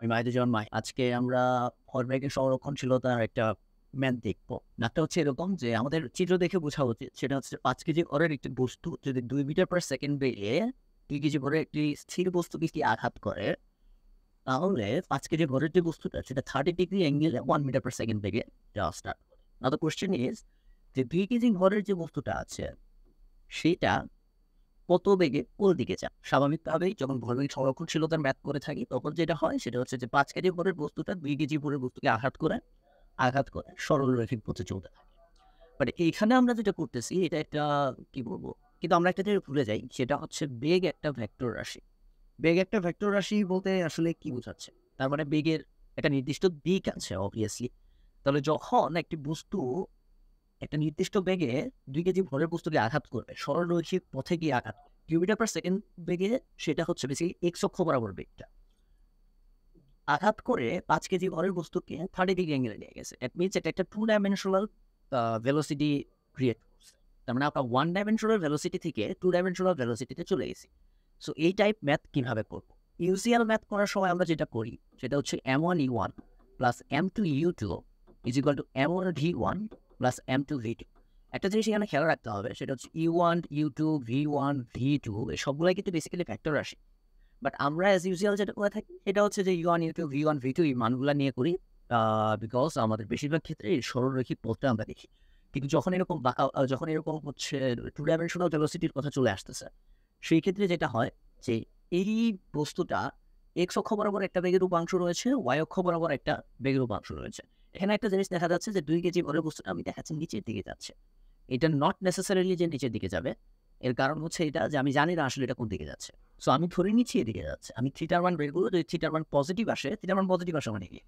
আমি মাহিদুজ্জামান মাহি। আজকে আমরা ভরবেগের সংরক্ষণশীলতার একটা ম্যাথ দেখব। ম্যাথটা হচ্ছে এরকম যে আমাদের চিত্র দেখে বোঝা উচিত। সেটা হচ্ছে ৫ কেজি ভরের একটি বস্তু যদি ২ মিটার পার সেকেন্ড বেগে ২ কেজি ভরের একটি স্থির বস্তুকে কি আঘাত করে, তাহলে ৫ কেজি ভরের যে বস্তুটা সেটা 30 ডিগ্রি অ্যাঙ্গেলে 1 মিটার পার সেকেন্ড বেগে যাওয়া স্টার্ট করে। নাও দ্য কোয়েশ্চেন ইজ যে ২ কেজি ভরের যে বস্তুটা আছে সেটা কত বেগে কোন দিকে যান? স্বাভাবিকভাবেই যখন ভরবেগ সংরক্ষণশীলতার ম্যাথ করে থাকি তখন যেটা হয় সেটা হচ্ছে যে ৫ কেজি ভরের বস্তুটা ২ কেজি ভরের বস্তুকে আঘাত করে সরলরৈখিক পথে চলতে থাকে। বাট এইখানে আমরা যেটা করতেছি এটা একটা কি বলবো? কিন্তু আমরা একটা জিনিস ভুলে যাই সেটা হচ্ছে বেগ একটা ভেক্টর রাশি। বেগ একটা ভেক্টর রাশি বলতে আসলে কি বোঝাচ্ছে? তার মানে বেগের একটা নির্দিষ্ট দিক আছে obviously। তাহলে যখন একটি বস্তু একটা নির্দিষ্ট বেগে ২ কেজি ভরের বস্তুকে আঘাত করবে, সরলরৈখিক পথে গিয়ে আঘাত করবে। কিলোমিটার পার সেকেন্ড বেগে সেটা হচ্ছে বেসিক্যালি এক্স অক্ষ বরাবর বেগটা। আঘাত করে ৫ কেজি ভরের বস্তুকে 30 ডিগ্রি অ্যাঙ্গেলে নিয়ে গেছে। দ্যাট মিনস এটা একটা 2 ডাইমেনশনাল ভেলোসিটি ক্রিয়েট করছে। তার মানে আমরা 1 ডাইমেনশনাল ভেলোসিটি থেকে 2 ডাইমেনশনাল ভেলোসিটিতে চলে গেছি। সো এই টাইপ ম্যাথ কিভাবে করব? ইউসিএল ম্যাথ করার সময় আমরা যেটা করি সেটা হচ্ছে m1 u1 plus m2 u2 is equal to m1 v1 plus m2 v2। একটা জিনিস এখানে খেয়াল রাখতে হবে সেটা হচ্ছে u1 u2 v1 v2 এই সবগুলাই কিন্তু বেসিক্যালি ভেক্টর রাশি। বাট আমরা অ্যাজ ইউজুয়াল যেটা করে থাকি সেটা হচ্ছে যে u1 u2 v1 v2 এই মানগুলা নিয়ে করি বিকজ আমাদের বেশিরভাগ ক্ষেত্রে এই সরলরৈখিক পথটা আমরা দেখি। কিন্তু যখন এরকম হচ্ছে 2 ডাইমেনশনাল ভেলোসিটির কথা চলে আসতেছে সেই ক্ষেত্রে যেটা হয় যে এই বস্তুটা এক্স অক্ষ বরাবর একটা বেগের উপাংশ রয়েছে, ওয়াই অক্ষ বরাবর একটা বেগের উপাংশ রয়েছে। এখানে একটা জিনিস দেখা যাচ্ছে যে ২ কেজি ভরের বস্তুটা আমি দেখাচ্ছি নিচের দিকে যাচ্ছে। এটা নট নেসেসারিলি যে নিচের দিকে যাবে। এর কারণ হচ্ছে এটা যে আমি জানি না আসলে এটা কোন দিকে যাচ্ছে। সো আমি ধরে নিচ্ছি এদিকে যাচ্ছে। আমি থিটার মান বের করব, যদি থিটার মান পজিটিভ আসে, থিটার মান পজিটিভ আসে মানে কি?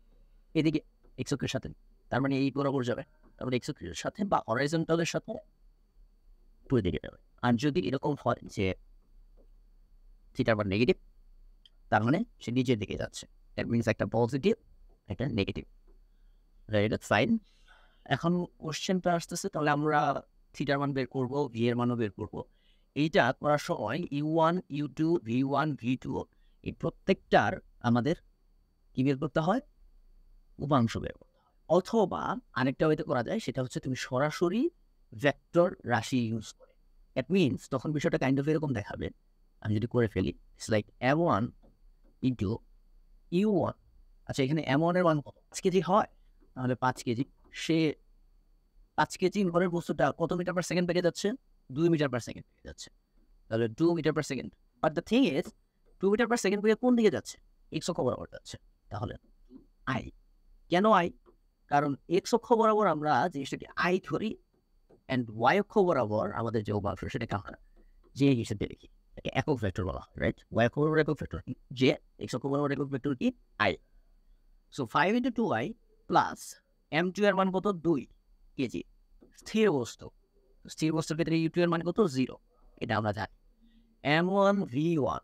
এদিকে এক্স অক্ষের সাথে। তার মানে এই বরাবর যাবে। তারপরে এক্স অক্ষের সাথে বা হরাইজন্টালের সাথে উপরের দিকে যাবে। আর যদি এরকম হয় যে থিটার মান নেগেটিভ, তার মানে সে নিচের দিকে যাচ্ছে। দ্যাট মিনস একটা পজিটিভ, একটা নেগেটিভ। রাইট? ফাইন। এখন কোশ্চেনটা আসতেছে তাহলে আমরা থিটার মান বের করব, ভি এর মানও বের করব। এইটা করার সময় u1, u2, v1, v2 এই প্রত্যেকটার আমাদের কি বের করতে হয়? উপাংশ বের করতে হয়। অথবা আরেকটা ওয়েতে করা যায় সেটা হচ্ছে তুমি সরাসরি ভেক্টর রাশি ইউজ করে। দ্যাট মিনস তখন বিষয়টা কাইন্ড অফ এরকম দেখাবে। আমি যদি করে ফেলি it's like m1 into u1। আচ্ছা এখানে m1 এর মান কত? ৫ কেজি হয়? তাহলে ৫ কেজি। সে ৫ কেজি ভরের বস্তুটা কত মিটার পার সেকেন্ড বেগে যাচ্ছে? ২ মিটার পার সেকেন্ড বেগে যাচ্ছে। তাহলে 2 metre per second. But the thing is 2 metre per second বেগে কোন দিকে যাচ্ছে? এক্স অক্ষ বরাবর যাচ্ছে। তাহলে আই। কেন আই? কারণ এক্স অক্ষ বরাবর আমরা জিনিসটাকে আই ধরি অ্যান্ড ওয়াই অক্ষ বরাবর আমাদের যে উপাংশ সেটাকে আমরা জে হিসেবে লিখি। এটাকে একক ভেক্টর বলা হয়, রাইট? ওয়াই অক্ষ বরাবর একক ভেক্টর কি? জে, এক্স অক্ষ বরাবর একক ভেক্টর কি? I. So 5 into 2i plus m2 এর মান কত? 2 কেজি। স্থির বস্তু। স্থির বস্তুর ক্ষেত্রে u2 এর মান কত? 0। এটা আমরা জানি। m1 v1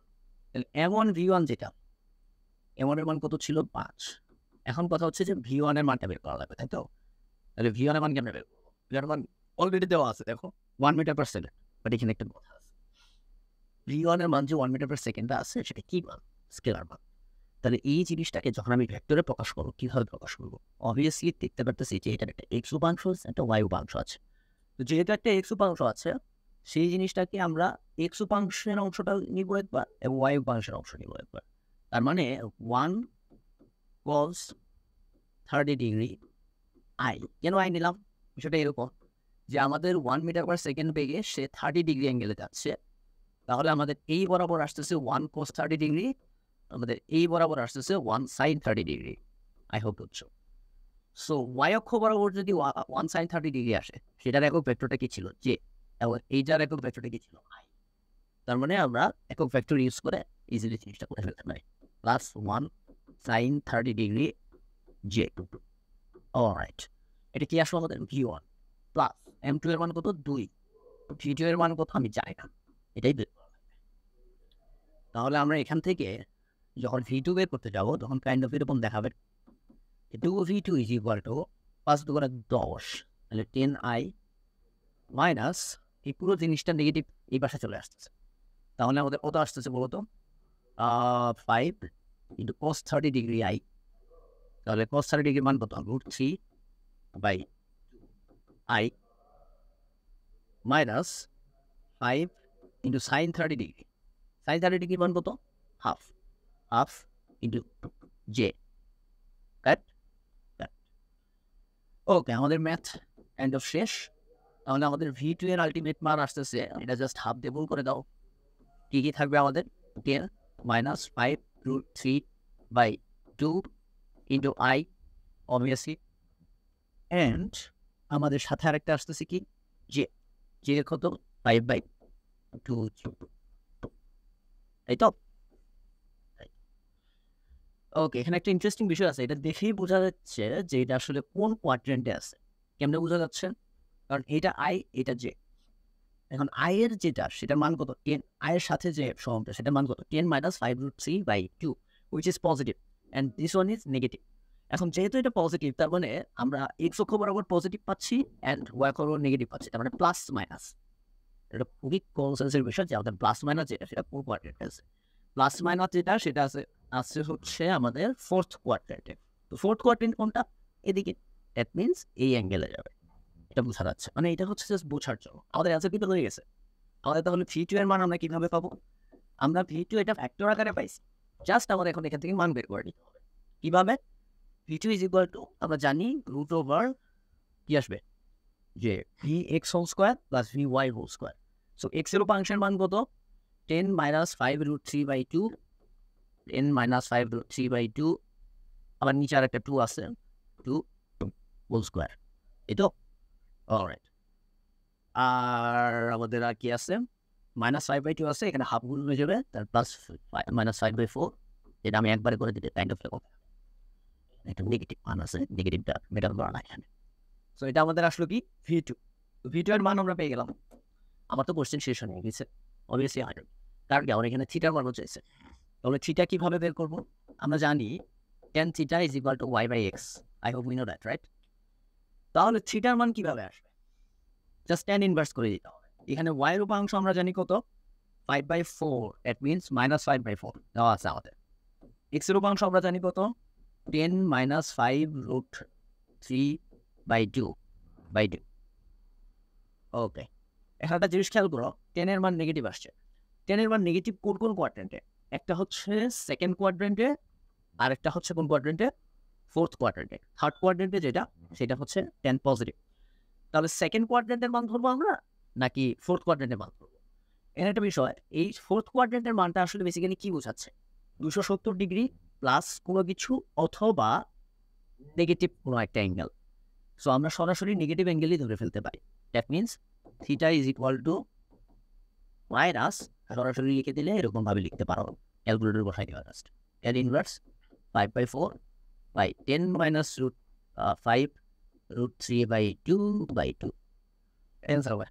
তাহলে m1 v1 যেটা m1 এর মান কত ছিল? 5। এখন কথা হচ্ছে যে v1 এর মানটা বের করা লাগবে, তাই তো? তাহলে v1 এর মান কেমনে বের করব? v1 এর মান অলরেডি দেওয়া আছে দেখো 1 মিটার পার সেকেন্ড। বাট এখানে একটা কথা আছে। v1 এর মান যে 1 মিটার পার সেকেন্ডে আছে সেটা কি মান? স্কেলার মান। তাহলে এই জিনিসটাকে যখন আমি ভেক্টরে প্রকাশ করব, কিভাবে প্রকাশ করব? অবভিয়াসলি দেখতে পারতেছি যে এটার একটা এক্স উপাংশ আছে, একটা ওয়াই উপাংশ আছে। তো যেহেতু একটা এক্স উপাংশ আছে, সেই জিনিসটাকে আমরা এক্স উপাংশের অংশটা নিব একবার এবং ওয়াই উপাংশের অংশ নিব একবার। তার মানে 1 cos 30 ডিগ্রি আই। কেন আই নিলাম? বিষয়টা এরকম যে আমাদের 1 মিটার পার সেকেন্ড বেগে সে 30 ডিগ্রি অ্যাঙ্গেলে যাচ্ছে। তাহলে আমাদের এই বরাবর আসতেছে 1 cos 30 ডিগ্রি, আমাদের এই বরাবর আসতেছে 1 sin 30 ডিগ্রি। আই হোপ বুঝছো। সো ওয়াই অক্ষ বরাবর যদি 1 sin 30 ডিগ্রি আসে সেটার একক ভেক্টরটা কি ছিল? জে। এবং এইটার একক ভেক্টরটা কি ছিল? আই। তার মানে আমরা একক ভেক্টর ইউজ করে ইজিলি জিনিসটা করে ফেলতে পারি। Plus 1 sin 30 degree J. Alright. এটা কি আসলে আমাদের v1 প্লাস m2 এর মান কত? 2। v2 এর মান কত আমি জানি না। এটাই বের করা লাগবে। তাহলে আমরা এখান থেকে যখন v2 বের করতে যাব তখন কাইন্ড অফ এরকম দেখাবে 2v2 is equal to 5 দুগুণে 10 তাহলে 10i মাইনাস এই পুরো জিনিসটা নেগেটিভ এই পাশে চলে আসতেছে। তাহলে আমাদের কত আসতেছে বলতো? 5 ইন্টু cos 30 ডিগ্রি আই। তাহলে cos 30 ডিগ্রি মান কত? √3 by i minus 5 into sin 30 degree. sin 30 degree মান কত? Half into j. Correct? Okay, আমাদের ম্যাথ এন্ড অফ শেষ। তাহলে আমাদের V2 এর আলটিমেট মান আসতেছে, এটা জাস্ট হাফ দিয়ে গুণ করে দাও। কি থাকবে আমাদের? 10 minus 5 √3 by 2 into i obviously, and আমাদের সাথে আরেকটা আসতেছে কি? জে কত? 5/2। তাই তো? ওকে, এখানে একটা ইন্টারেস্টিং বিষয় আছে। এটা দেখেই বোঝা যাচ্ছে যে এটা আসলে কোন কোয়াড্রেন্টে আছে। কেমনে বোঝা যাচ্ছে? কারণ এটা আই, এটা জে। এখন আই এর যেটা সেটার মান কত? 10। আই এর সাথে যে সমটা সেটার মান কত? 10 minus 5/3/2 which is positive and this one is negative. এখন যেহেতু এটা পজিটিভ, তার মানে আমরা এক্স অক্ষ বরাবর পজিটিভ পাচ্ছি অ্যান্ড ওয়াই অক্ষ বরাবর নেগেটিভ পাচ্ছি, তার মানে প্লাস মাইনাস। এটা খুবই কনসেন্সের বিষয় যে আমাদের প্লাস মাইনাস যেটা সেটা কোন কোয়াড্রেন্টে আছে। প্লাস মাইনাস যেটা সেটা আছে হচ্ছে আমাদের ফোর্থ কোয়াড্রেন্টে। তো ফোর্থ কোয়াড্রেন্ট কোনটা? এদিকে। দ্যাট মিনস এই অ্যাঙ্গেলে যাবে। এটা বোঝা যাচ্ছে, মানে এটা হচ্ছে জাস্ট বোঝার জন্য। আমাদের অ্যান্সার কিন্তু হয়ে গেছে। আমাদের তাহলে V2 এর মান আমরা কিভাবে পাবো? আমরা V2 এটা ফ্যাক্টর আকারে পাইছি, জাস্ট আমাদের এখন এখান থেকে মান বের করে নিতে হবে। কিভাবে? V2 ইজ ইকুয়াল টু আমরা জানি √ওভার কি আসবে, যে Vx² plus Vy²। So x এর উপাংশের মান কত? 10 মাইনাস 5√3/2, 10 মাইনাস 5√3/2, আবার নিচে আর একটা 2 আছে, 2² এই তো। অলরাইট, আর আমাদের আর কি আছে? -5/2 আছে, এখানে হাফ গুণ হয়ে যাবে, তার প্লাস -5/4, যেটা আমি একবারে করে দিতে কাইন্ড অফ একটা নেগেটিভ মান আছে, নেগেটিভটা মেটাল করা না এখানে। সো এটা আমাদের আসলো কি? V2। V2 এর মান আমরা পেয়ে গেলাম। আমার তো কোশ্চেন শেষ হয়ে গেছে অবভিয়াসলি 100, কারণ কি আমার এখানে থিটার মান চাইছে। তাহলে থিটা কিভাবে বের করবো? আমরা জানি tan theta is equal to y/x। I hope we know that, right? তাহলে থিটার মান কিভাবে আসবে? জাস্ট tan ইনভার্স করে দিতে হবে। এখানে y এর উপাংশ আমরা জানি কত? 5/4, দ্যাট মিনস -5/4 দেওয়া আছে আমাদের। x এর উপাংশ আমরা জানি কত? 10 মাইনাস 5√3/2। ওকে, এখন একটা জিনিস খেয়াল করো, 10 এর মান নেগেটিভ আসছে। 10 এর মান নেগেটিভ কোন কোয়াড্রেন্টে? একটা হচ্ছে সেকেন্ড কোয়াড্রেন্টে, আর একটা হচ্ছে কোন কোয়াড্রেন্টে? ফোর্থ কোয়াড্রেন্টে। থার্ড কোয়াড্রেন্টে যেটা, সেটা হচ্ছে 10 পজিটিভ। তাহলে সেকেন্ড কোয়াড্রেন্টের মান ধরবো আমরা নাকি ফোর্থ কোয়াড্রেন্টের মান ধরবো? এখানে একটা বিষয়, এই ফোর্থ কোয়াড্রেন্টের মানটা আসলে বেসিক্যালি কি বোঝাচ্ছে? 270 ডিগ্রি প্লাস কোনো কিছু অথবা নেগেটিভ কোনো একটা অ্যাঙ্গেল। সো আমরা সরাসরি নেগেটিভ অ্যাঙ্গেলই ধরে ফেলতে পারি। That means theta is equal to minus, সরাসরি লিখে দিলে এরকম ভাবে লিখতে পারো, ক্যালকুলেটর বসাই দেওয়া just tan inverse 5/4/10 minus √5 √3/2/2 answer হবে।